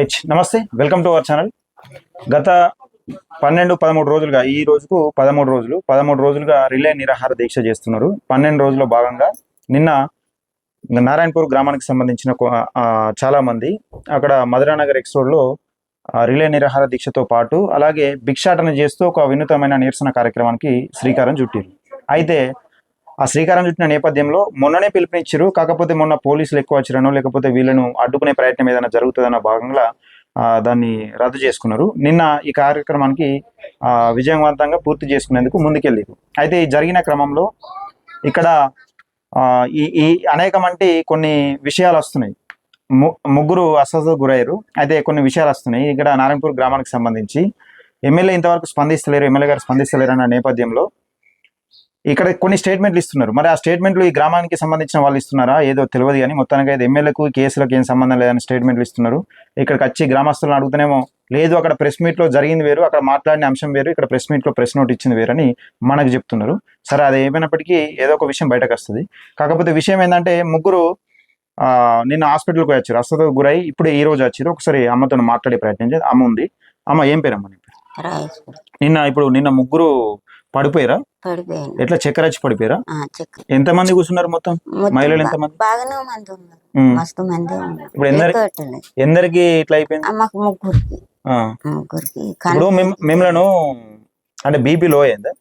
నమస్తే, welcome to our channel. గత 12-13 రోజులుగా ఈ రోజుకు 13 రోజులుగా రిలే నిరాహార దీక్ష చేస్తున్నారు. 12 రోజుల్లో భాగంగా నిన్న నారాయణపూర్ గ్రామానికి సంబంధించిన చాలా మంది అక్కడ మధురానగర్ ఎక్స్ రోడ్లో రిలే నిరాహార దీక్షతో పాటు అలాగే భిక్షాటన చేస్తూ ఒక వినూతమైన నిరసన కార్యక్రమానికి శ్రీకారం చుట్టారు. అయితే ఆ శ్రీకారం చుట్టిన నేపథ్యంలో మొన్ననే పిలుపునిచ్చారు. కాకపోతే మొన్న పోలీసులు ఎక్కువ వచ్చారనో లేకపోతే వీళ్ళను అడ్డుకునే ప్రయత్నం ఏదైనా జరుగుతుందన్న భాగంగా దాన్ని రద్దు చేసుకున్నారు. నిన్న ఈ కార్యక్రమానికి విజయవంతంగా పూర్తి చేసుకునేందుకు ముందుకెళ్ళారు. అయితే ఈ జరిగిన క్రమంలో ఇక్కడ ఈ అనేకమంటే కొన్ని విషయాలు వస్తున్నాయి. ముగ్గురు అస్వస్థతకు గురయ్యారు. అయితే కొన్ని విషయాలు వస్తున్నాయి ఇక్కడ నారాయణపూర్ గ్రామానికి సంబంధించి. ఎమ్మెల్యే ఇంతవరకు స్పందిస్తలేరు, ఎమ్మెల్యే గారు స్పందిస్తలేరు అన్న నేపథ్యంలో ఇక్కడ కొన్ని స్టేట్మెంట్లు ఇస్తున్నారు. మరి ఆ స్టేట్మెంట్లు ఈ గ్రామానికి సంబంధించిన వాళ్ళు ఇస్తున్నారా ఏదో తెలియదు, కానీ మొత్తానికి అయితే ఎమ్మెల్యేకు కేసులకు ఏం సంబంధం లేదని స్టేట్మెంట్లు ఇస్తున్నారు. ఇక్కడికి వచ్చి గ్రామస్తులను అడుగుతానేమో లేదు, అక్కడ ప్రెస్ మీట్లో జరిగింది వేరు, అక్కడ మాట్లాడిన అంశం వేరు, ఇక్కడ ప్రెస్ మీట్లో ప్రెస్ నోట్ ఇచ్చింది వేరు అని మనకు చెప్తున్నారు. సరే, అది ఏమైనప్పటికీ ఏదో ఒక విషయం బయటకు వస్తుంది. కాకపోతే విషయం ఏంటంటే ముగ్గురు నిన్న హాస్పిటల్కి వచ్చారు, అస్వస్థతకు గురై ఇప్పుడు ఈ రోజు వచ్చారు. ఒకసారి అమ్మతో మాట్లాడే ప్రయత్నం చేసి. అమ్మ ఉంది. అమ్మ ఏం పేరు అమ్మ? నిన్న ముగ్గురు పడిపోయారా? ఎట్లా చక్కెర వచ్చి పడిపోయారా? ఎంతమంది కూర్చున్నారు మొత్తం? మహిళలు ఎంతమంది? ఇప్పుడు ఎందరికి ఇట్లా అయిపోయింది? ముగ్గురికి. ఇప్పుడు మిమ్మల్ని అంటే బీపీ లో అయిందా?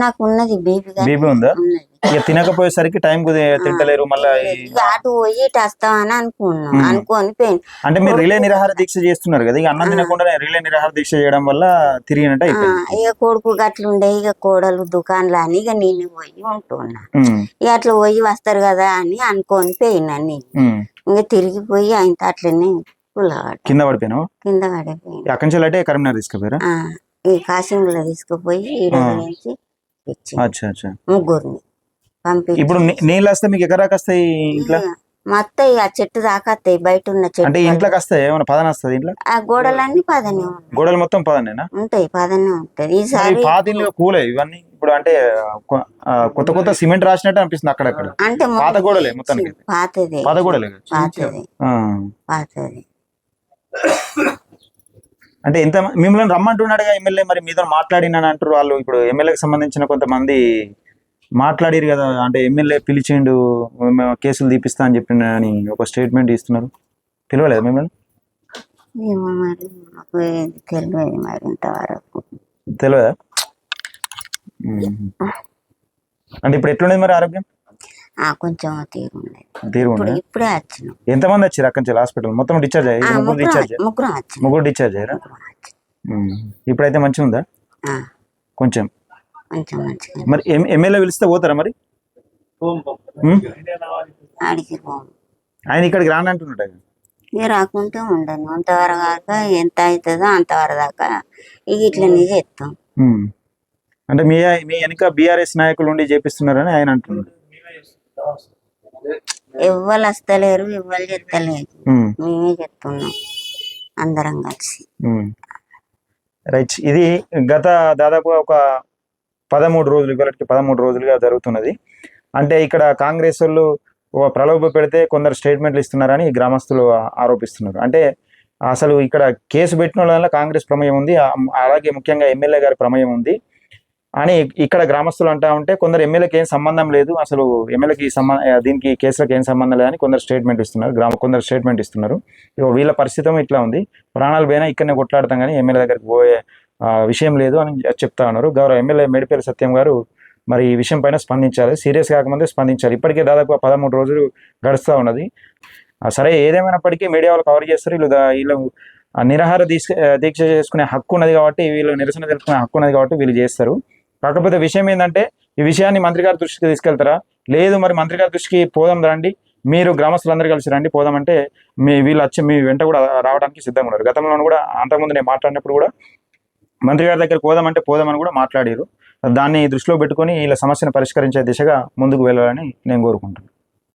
నాకు ఉన్నది బీపీ ఉందా? ఇక తినకపోయేసరికి టైం తింటలేరు. మళ్ళీ అటు పోయి ఇటు వస్తామని అనుకోని అంటే మీరు రిలే నిరాహార దీక్ష చేస్తున్నారు కదా, ఇక అన్నం తినకుండా రిలే నిరాహార దీక్ష చేయడం వల్ల తిరిగినట్టు ఇక కొడుకు గట్లుండే, ఇక కోడలు దుకాణంలో అని ఇక నేను పోయి ఉంటున్నా. ఇక అట్లా పోయి వస్తారు కదా అని అనుకోని పోయినా. ఇంకా తిరిగిపోయి ఆయన అట్లనే కింద పడిపోయినా. కింద పడిపోయినా. అక్కడి నుంచి అంటే కరీంనగర్ తీసుకుపోయారా? ఈ కాశీంలో తీసుకుపోయి నుంచి ముగ్గురిని పంపి. ఇప్పుడు నీళ్ళు వస్తే మీకు ఎకరాకి వస్తాయి? ఇంట్లో మొత్తం ఆ చెట్టు దాకా వస్తాయి. బయట ఉన్న చెట్టు అంటే ఇంట్లోకి వస్తాయి? ఏమైనా పదన వస్తుంది ఇంట్లో? ఆ గోడలన్నీ పదనే గోడలు మొత్తం పదనేనా ఉంటాయి? పదనే ఉంటాయి. ఈసారి పాత ఇల్లు కూలే ఇవన్నీ. ఇప్పుడు అంటే కొత్త కొత్త సిమెంట్ రాసినట్టు అనిపిస్తుంది అక్కడక్కడ. అంటే పాత గోడలే మొత్తానికి? పాతదే. పాత గోడలే. పాతది. అంటే ఎంత మిమ్మల్ని రమ్మంటున్నాడుగా ఎమ్మెల్యే, మరి మీతో మాట్లాడినని అంటారు వాళ్ళు. ఇప్పుడు ఎమ్మెల్యేకి సంబంధించిన కొంతమంది మాట్లాడారు కదా, అంటే ఎమ్మెల్యే పిలిచిండు కేసులు తీపిస్తా అని చెప్పిన అని ఒక స్టేట్మెంట్ ఇస్తున్నారు. తెలియలేదు మిమ్మల్ని? తెలియదా? అంటే ఇప్పుడు ఎట్లుండేది మరి ఆరోగ్యం? కొంచెం ఇప్పుడే వచ్చిన. ఎంతమంది వచ్చారు అక్కడి నుంచి హాస్పిటల్? మొత్తం డిశ్చార్జ్ అయ్యారు? ముగ్గురు డిశ్చార్జ్ అయ్యారా? ఇప్పుడైతే మంచిగా ఉందా? కొంచెం. మరి ఎమ్మెల్యే పిలిస్తే పోతారా మరి? ఆయన ఇక్కడికి రాని అంటున్నాడు. రాకుంటే ఉండను. అంతవరకు ఎంత అవుతుందో అంతవరకు దాకా ఇక ఇట్లనే చేస్తాం. అంటే మీ వెనుక బీఆర్ఎస్ నాయకులు ఉండి చేపిస్తున్నారని ఆయన అంటున్నాడు. ఎవ్వరు వస్తలేరు, ఎవ్వరు చెప్తలేరు, మేమే చెప్తున్నాం అందరం కలిసి. రైట్. ఇది గత దాదాపు ఒక 13 రోజులు, ఇవాళకి 13 రోజులుగా జరుగుతున్నది. అంటే ఇక్కడ కాంగ్రెస్ వాళ్ళు ప్రలోభ పెడితే కొందరు స్టేట్మెంట్లు ఇస్తున్నారని గ్రామస్తులు ఆరోపిస్తున్నారు. అంటే అసలు ఇక్కడ కేసు పెట్టిన వల్ల కాంగ్రెస్ ప్రమేయం ఉంది, అలాగే ముఖ్యంగా ఎమ్మెల్యే గారి ప్రమేయం ఉంది అని ఇక్కడ గ్రామస్తులు అంటా ఉంటే, కొందరు ఎమ్మెల్యేకి ఏం సంబంధం లేదు, అసలు ఎమ్మెల్యేకి దీనికి కేసులకు ఏం సంబంధం లేదని కొందరు స్టేట్మెంట్ ఇస్తున్నారు. కొందరు స్టేట్మెంట్ ఇస్తున్నారు. వీళ్ళ పరిస్థితి ఇట్లా ఉంది. ప్రాణాలు పోయినా ఇక్కడనే కొట్లాడతాం కానీ ఎమ్మెల్యే దగ్గరికి పోయే విషయం లేదు అని చెప్తా ఉన్నారు. గౌరవ ఎమ్మెల్యే మేడిపల్లి సత్యం గారు మరి ఈ విషయం పైన స్పందించాలి, సీరియస్ కాకముందే స్పందించాలి. ఇప్పటికే దాదాపు 13 రోజులు గడుస్తూ ఉన్నది. సరే, ఏదేమైనప్పటికీ మీడియా వాళ్ళు కవర్ చేస్తారు. వీళ్ళు నిరాహార దీక్ష చేసుకునే హక్కు ఉన్నది కాబట్టి, వీళ్ళు నిరసన తెలుపుకునే హక్కు ఉన్నది కాబట్టి వీళ్ళు చేస్తారు. కాకపోతే విషయం ఏంటంటే, ఈ విషయాన్ని మంత్రి గారి దృష్టికి తీసుకెళ్తారా? లేదు, మరి మంత్రి గారి దృష్టికి పోదాం రండి, మీరు గ్రామస్తులందరూ కలిసి రండి పోదామంటే వీళ్ళు వచ్చి మీ వెంట కూడా రావడానికి సిద్ధంగా ఉన్నారు. గతంలో కూడా అంతకుముందు నేను మాట్లాడినప్పుడు కూడా మంత్రి గారి దగ్గర పోదామని కూడా మాట్లాడారు. దాన్ని దృష్టిలో పెట్టుకొని వీళ్ళ సమస్యను పరిష్కరించే దిశగా ముందుకు వెళ్ళాలని నేను కోరుకుంటున్నాను.